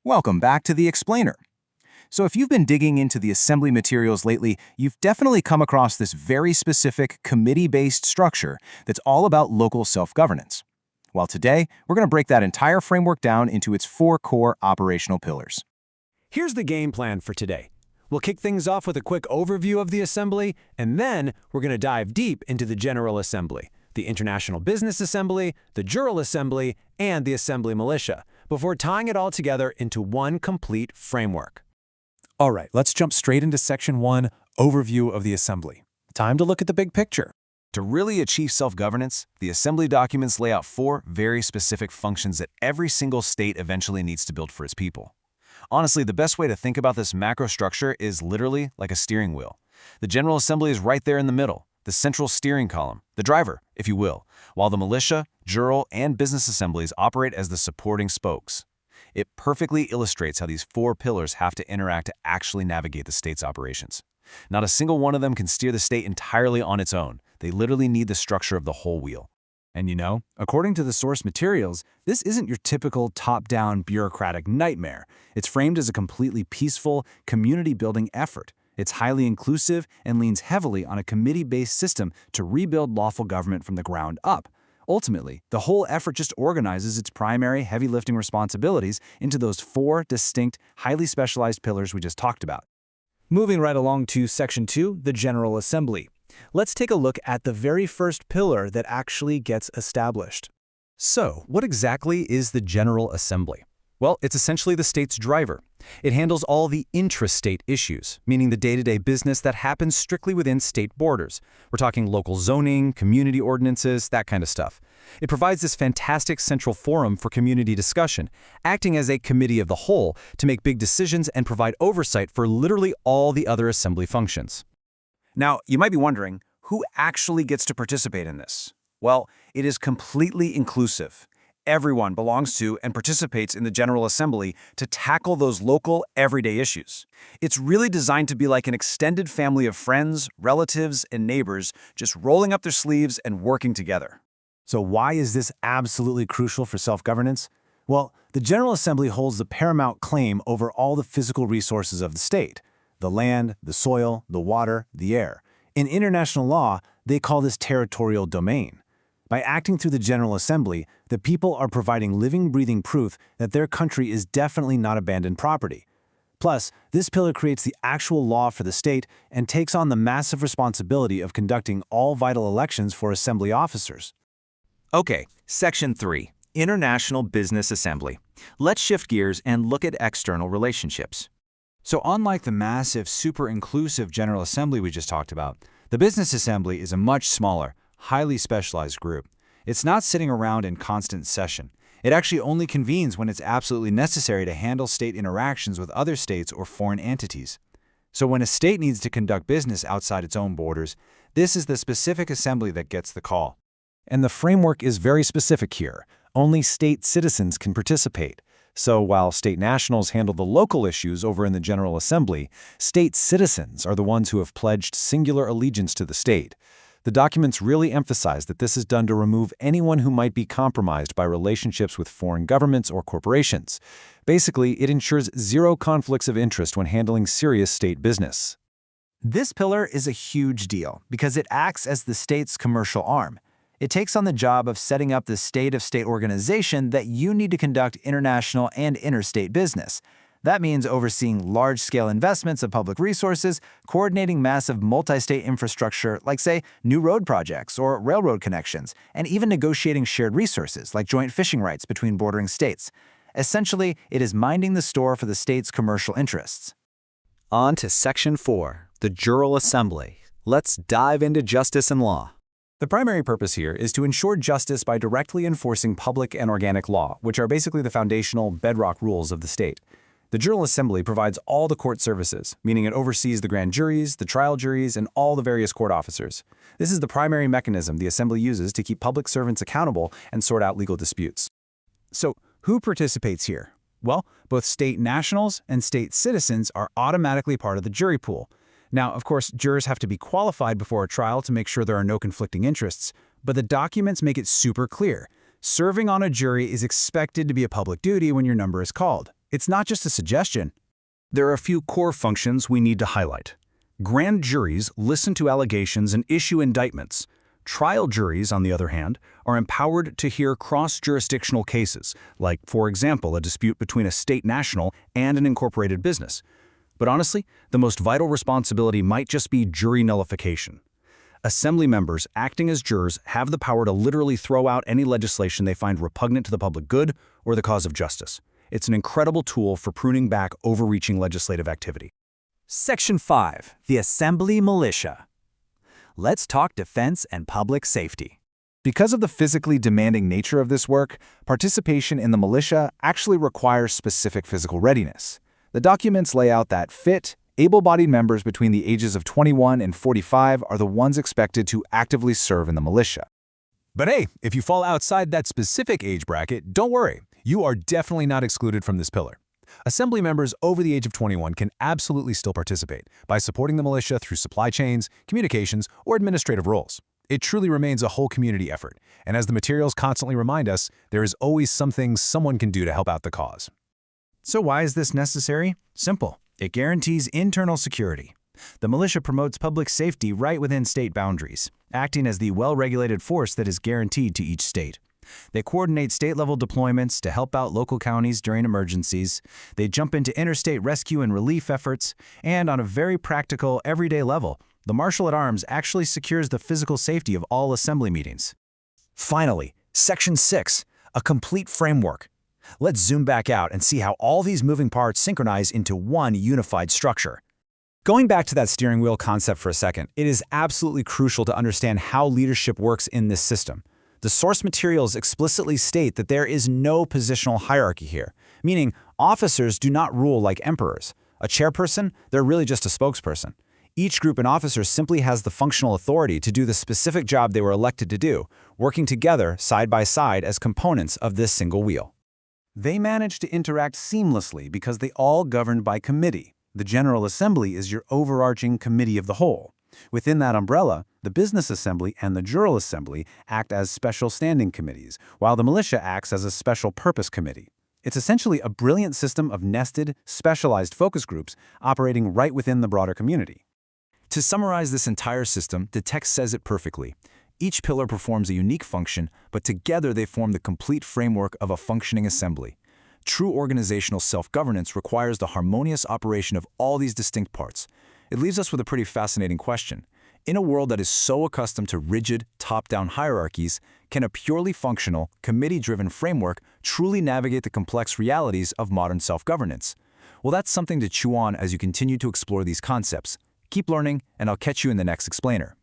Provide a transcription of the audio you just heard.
Welcome back to the Explainer. So if you've been digging into the assembly materials lately, you've definitely come across this very specific committee-based structure that's all about local self-governance. Well, today, we're going to break that entire framework down into its four core operational pillars. Here's the game plan for today. We'll kick things off with a quick overview of the Assembly, and then we're going to dive deep into the General Assembly, the International Business Assembly, the Jural Assembly, and the Assembly Militia, before tying it all together into one complete framework. All right, let's jump straight into Section 1, Overview of the Assembly. Time to look at the big picture. To really achieve self-governance, the Assembly documents lay out four very specific functions that every single state eventually needs to build for its people. Honestly, the best way to think about this macro structure is literally like a steering wheel. The General Assembly is right there in the middle, the central steering column, the driver, if you will, while the militia, jural, and business assemblies operate as the supporting spokes. It perfectly illustrates how these four pillars have to interact to actually navigate the state's operations. Not a single one of them can steer the state entirely on its own. They literally need the structure of the whole wheel. And you know, according to the source materials, this isn't your typical top-down bureaucratic nightmare. It's framed as a completely peaceful, community-building effort. It's highly inclusive and leans heavily on a committee-based system to rebuild lawful government from the ground up. Ultimately, the whole effort just organizes its primary heavy-lifting responsibilities into those four distinct, highly specialized pillars we just talked about. Moving right along to Section 2, the General Assembly. Let's take a look at the very first pillar that actually gets established. So, what exactly is the General Assembly? Well, it's essentially the state's driver. It handles all the intrastate issues, meaning the day-to-day business that happens strictly within state borders. We're talking local zoning, community ordinances, that kind of stuff. It provides this fantastic central forum for community discussion, acting as a committee of the whole to make big decisions and provide oversight for literally all the other assembly functions. Now, you might be wondering, who actually gets to participate in this? Well, it is completely inclusive. Everyone belongs to and participates in the General Assembly to tackle those local, everyday issues. It's really designed to be like an extended family of friends, relatives, and neighbors just rolling up their sleeves and working together. So why is this absolutely crucial for self-governance? Well, the General Assembly holds the paramount claim over all the physical resources of the state: the land, the soil, the water, the air. In international law, they call this territorial domain. By acting through the General Assembly, the people are providing living, breathing proof that their country is definitely not abandoned property. Plus, this pillar creates the actual law for the state and takes on the massive responsibility of conducting all vital elections for assembly officers. Okay, Section 3, International Business Assembly. Let's shift gears and look at external relationships. So unlike the massive, super inclusive General Assembly we just talked about, the Business Assembly is a much smaller, highly specialized group. It's not sitting around in constant session. It actually only convenes when it's absolutely necessary to handle state interactions with other states or foreign entities. So when a state needs to conduct business outside its own borders, this is the specific assembly that gets the call. And the framework is very specific here. Only state citizens can participate. So while state nationals handle the local issues over in the General Assembly, state citizens are the ones who have pledged singular allegiance to the state. The documents really emphasize that this is done to remove anyone who might be compromised by relationships with foreign governments or corporations. Basically, it ensures zero conflicts of interest when handling serious state business. This pillar is a huge deal because it acts as the state's commercial arm. It takes on the job of setting up the state-of-state organization that you need to conduct international and interstate business. That means overseeing large-scale investments of public resources, coordinating massive multi-state infrastructure like, say, new road projects or railroad connections, and even negotiating shared resources like joint fishing rights between bordering states. Essentially, it is minding the store for the state's commercial interests. On to Section 4, the Jural Assembly. Let's dive into justice and law. The primary purpose here is to ensure justice by directly enforcing public and organic law, which are basically the foundational bedrock rules of the state. The Jural Assembly provides all the court services, meaning it oversees the grand juries, the trial juries, and all the various court officers. This is the primary mechanism the Assembly uses to keep public servants accountable and sort out legal disputes. So, who participates here? Well, both state nationals and state citizens are automatically part of the jury pool. Now, of course, jurors have to be qualified before a trial to make sure there are no conflicting interests, but the documents make it super clear. Serving on a jury is expected to be a public duty when your number is called. It's not just a suggestion. There are a few core functions we need to highlight. Grand juries listen to allegations and issue indictments. Trial juries, on the other hand, are empowered to hear cross-jurisdictional cases, like, for example, a dispute between a state national and an incorporated business. But honestly, the most vital responsibility might just be jury nullification. Assembly members acting as jurors have the power to literally throw out any legislation they find repugnant to the public good or the cause of justice. It's an incredible tool for pruning back overreaching legislative activity. Section 5. The Assembly Militia. Let's talk defense and public safety. Because of the physically demanding nature of this work, participation in the militia actually requires specific physical readiness. The documents lay out that fit, able-bodied members between the ages of 21 and 45 are the ones expected to actively serve in the militia. But hey, if you fall outside that specific age bracket, don't worry. You are definitely not excluded from this pillar. Assembly members over the age of 21 can absolutely still participate by supporting the militia through supply chains, communications, or administrative roles. It truly remains a whole community effort, and as the materials constantly remind us, there is always something someone can do to help out the cause. So why is this necessary? Simple. It guarantees internal security. The militia promotes public safety right within state boundaries, acting as the well-regulated force that is guaranteed to each state. They coordinate state-level deployments to help out local counties during emergencies. They jump into interstate rescue and relief efforts. And on a very practical, everyday level, the Marshal at Arms actually secures the physical safety of all assembly meetings. Finally, Section 6, a complete framework. Let's zoom back out and see how all these moving parts synchronize into one unified structure. Going back to that steering wheel concept for a second, it is absolutely crucial to understand how leadership works in this system. The source materials explicitly state that there is no positional hierarchy here, meaning officers do not rule like emperors. A chairperson, they're really just a spokesperson. Each group and officer simply has the functional authority to do the specific job they were elected to do, working together side by side as components of this single wheel. They manage to interact seamlessly because they all govern by committee. The General Assembly is your overarching committee of the whole. Within that umbrella, the Business Assembly and the Jural Assembly act as special standing committees, while the militia acts as a special purpose committee. It's essentially a brilliant system of nested, specialized focus groups operating right within the broader community. To summarize this entire system, the text says it perfectly. Each pillar performs a unique function, but together they form the complete framework of a functioning assembly. True organizational self-governance requires the harmonious operation of all these distinct parts. It leaves us with a pretty fascinating question. In a world that is so accustomed to rigid, top-down hierarchies, can a purely functional, committee-driven framework truly navigate the complex realities of modern self-governance? Well, that's something to chew on as you continue to explore these concepts. Keep learning, and I'll catch you in the next explainer.